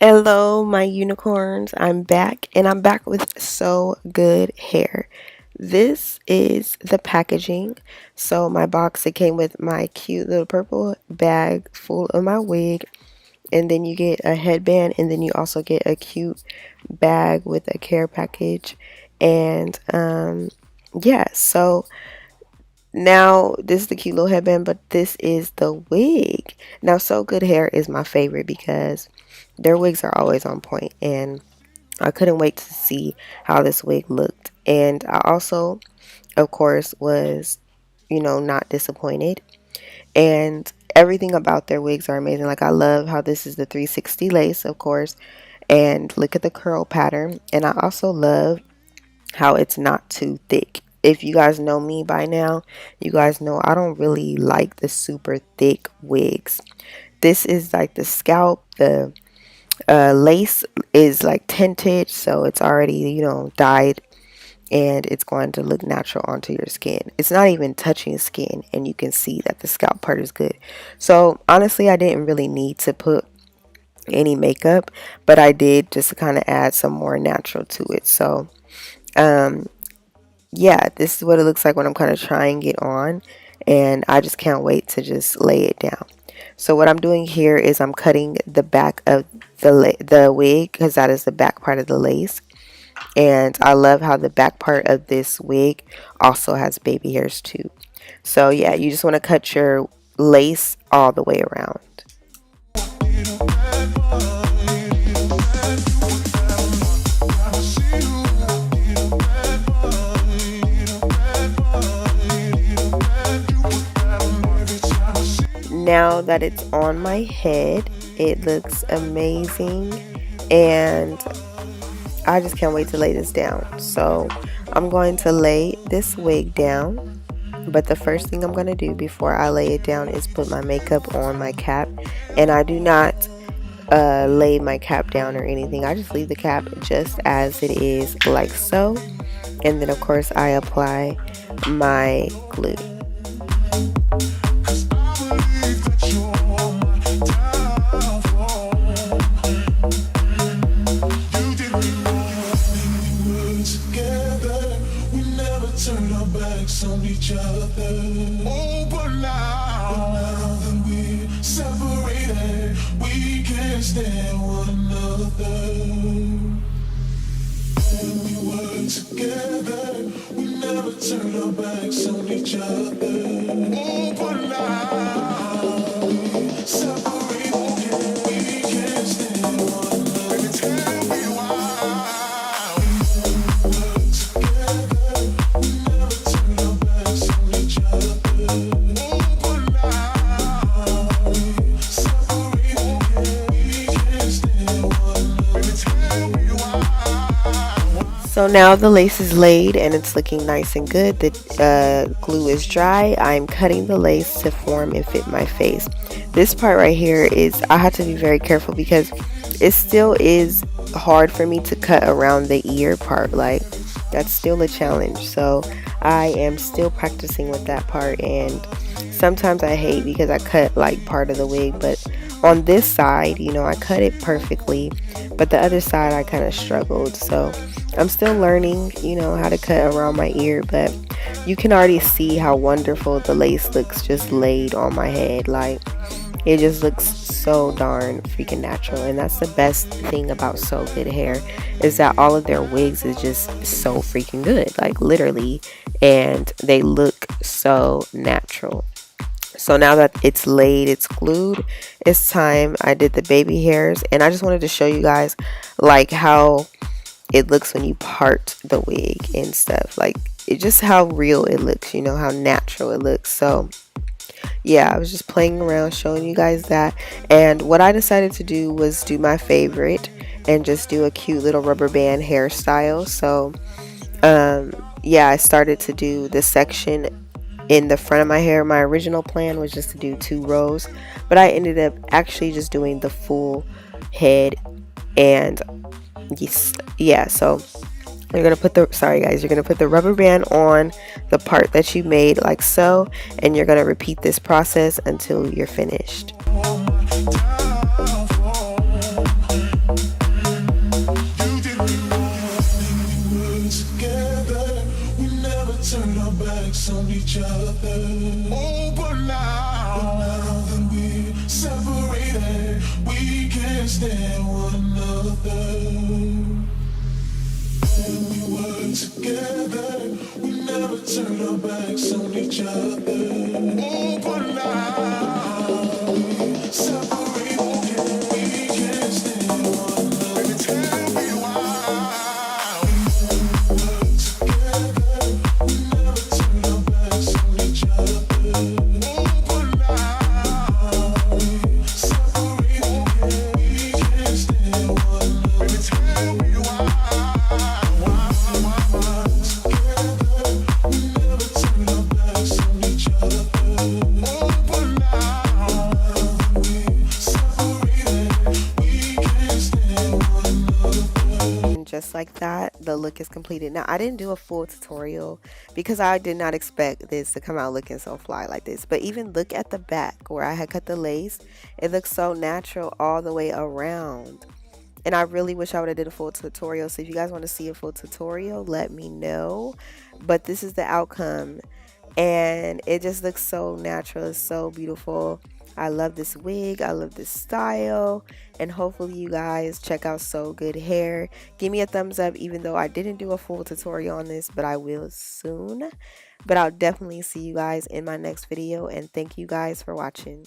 Hello, my unicorns. I'm back and I'm back with So Good Hair. This is the packaging. So, my box, it came with my cute little purple bag full of my wig, and then you get a headband, and then you also get a cute bag with a care package. And, yeah, so now this is the cute little headband, but this is the wig. Now, So Good Hair is my favorite because their wigs are always on point, and I couldn't wait to see how this wig looked. And I also, of course, was, not disappointed. And everything about their wigs are amazing. Like, I love how this is the 360 lace, of course, and look at the curl pattern. And I also love how it's not too thick. If you guys know me by now, you guys know I don't really like the super thick wigs. This is like the scalp, the lace is like tinted, so it's already, dyed, and it's going to look natural onto your skin. It's not even touching skin, and you can see that the scalp part is good. So honestly, I didn't really need to put any makeup, but I did just to kind of add some more natural to it. So yeah, this is what it looks like when I'm kind of trying it on, and I just can't wait to just lay it down. So what I'm doing here is I'm cutting the back of the wig, because that is the back part of the lace. And I love how the back part of this wig also has baby hairs too. So yeah, you just want to cut your lace all the way around. Now that it's on my head, it looks amazing, and I just can't wait to lay this down. So I'm going to lay this wig down, but the first thing I'm going to do before I lay it down is put my makeup on my cap. And I do not lay my cap down or anything. I just leave the cap just as it is, like so. And then of course I apply my glue. On each other. Oh, but now that we're separated, we can't stand one another. When we were together, we never turned our backs on each other. Oh, but now we're separated, we can't stand one another. Baby, tell me why. So now the lace is laid and it's looking nice and good. The glue is dry. I'm cutting the lace to form and fit my face. This part right here is, I have to be very careful because it still is hard for me to cut around the ear part. Like, that's still a challenge. So I am still practicing with that part, and sometimes I hate because I cut like part of the wig, but on this side, I cut it perfectly, but the other side I kind of struggled. So I'm still learning, how to cut around my ear, but you can already see how wonderful the lace looks just laid on my head. Like, it just looks so darn freaking natural. And that's the best thing about So Good Hair, is that all of their wigs is just so freaking good, like literally, and they look so natural. So now that it's laid, it's glued, it's time. I did the baby hairs, and I just wanted to show you guys like how it looks when you part the wig and stuff. Like, it just how real it looks, how natural it looks. So yeah, I was just playing around showing you guys that. And what I decided to do was do my favorite and just do a cute little rubber band hairstyle. So yeah, I started to do this section in the front of my hair. My original plan was just to do 2 rows, but I ended up actually just doing the full head. And yes, yeah, so you're gonna put the rubber band on the part that you made, like so, and you're gonna repeat this process until you're finished. Together, we never turn our backs on each other. Oh, but now we separate. We can't stand one another. Baby, tell me why. We work together, we never turn our backs on each other. Oh, but now we separate. We can't stand one another. Baby, tell me why. Just like that, the look is completed. Now, I didn't do a full tutorial because I did not expect this to come out looking so fly like this, but even look at the back where I had cut the lace. It looks so natural all the way around, and I really wish I would have did a full tutorial. So if you guys want to see a full tutorial, let me know. But this is the outcome, and it just looks so natural. It's so beautiful. I love this wig, I love this style, and hopefully you guys check out Sogoodhair. Give me a thumbs up, even though I didn't do a full tutorial on this, but I will soon. But I'll definitely see you guys in my next video, and thank you guys for watching.